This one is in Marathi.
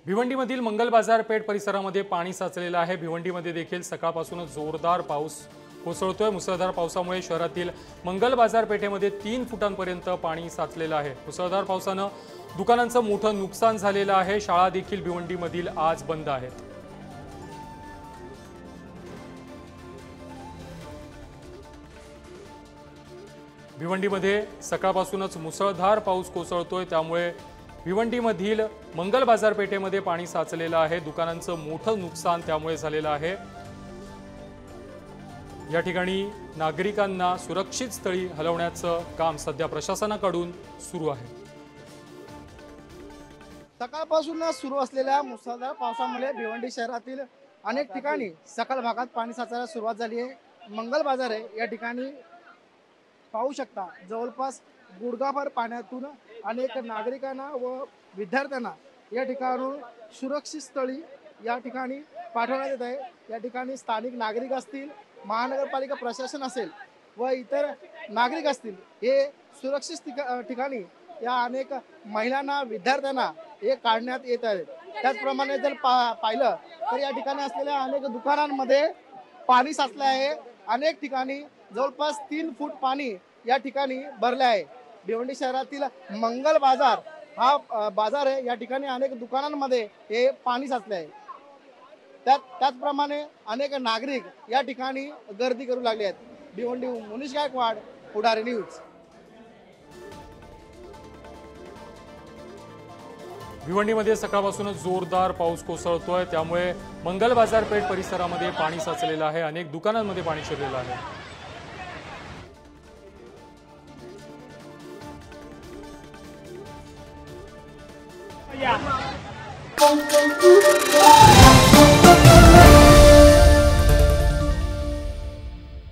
भिवंडीमधील मंगल बाजारपेठ परिसरामध्ये पाणी साचलेलं आहे। भिवंडीमध्ये देखील सकाळपासूनच जोरदार पाऊस कोसळतोय। मुसळधार पावसामुळे शहरातील मंगल बाजारपेठेमध्ये 3 फुटांपर्यंत पाणी साचलेलं आहे। मुसळधार पावसानं दुकानांचं मोठं नुकसान झालेलं आहे। शाळा देखील भिवंडीमधील आज बंद आहेत। भिवंडीमध्ये सकाळपासूनच मुसळधार पाऊस कोसळतोय, त्यामुळे भिवंडीमधील मंगल बाजारपेठेमध्ये पाणी साचलेलं आहे। दुकानांचं मोठं नुकसान त्यामुळे झालेलं आहे। या ठिकाणी नागरिकांना सुरक्षित स्थळी हलवण्याचं काम सध्या प्रशासनाकडून सुरू आहे। सकाळपासून सुरू असलेल्या मुसळधार पावसामुळे भिवंडी शहरातील अनेक ठिकाणी सकाळ भागात पाणी साचायला सुरुवात झाली आहे। मंगल बाजार आहे, या ठिकाणी पाहू शकता जवळपास गुडघाभर पाण्यातून अनेक नागरिकांना व विद्यार्थ्यांना या ठिकाणून सुरक्षित स्थळी या ठिकाणी पाठवण्यात येत आहे। या ठिकाणी स्थानिक नागरिक असतील, महानगरपालिका प्रशासन असेल व इतर नागरिक असतील, हे सुरक्षित ठिकाणी या अनेक महिलांना, विद्यार्थ्यांना हे काढण्यात येत आहे। त्याचप्रमाणे जर पाहिलं तर या ठिकाणी असलेल्या अनेक दुकानांमध्ये पाणी साचले आहे। अनेक ठिकाणी जवळपास 3 फूट पाणी या ठिकाणी भरले आहे। भिवंडी शहरातील मंगल बाजार हा बाजार आहे, या ठिकाणी अनेक दुकानांमध्ये हे पाणी साचले आहे। त्याचप्रमाणे अनेक नागरिक या ठिकाणी गर्दी करू लागले आहेत। भिवंडी मुनीश गायकवाड, पुढारी न्यूज। भिवंडीमध्ये सकाळपासूनच जोरदार पाऊस कोसळतोय, त्यामुळे मंगल बाजारपेठ परिसरामध्ये पाणी साचलेलं आहे। अनेक दुकानांमध्ये पाणी शिरलेलं आहे। Yeah.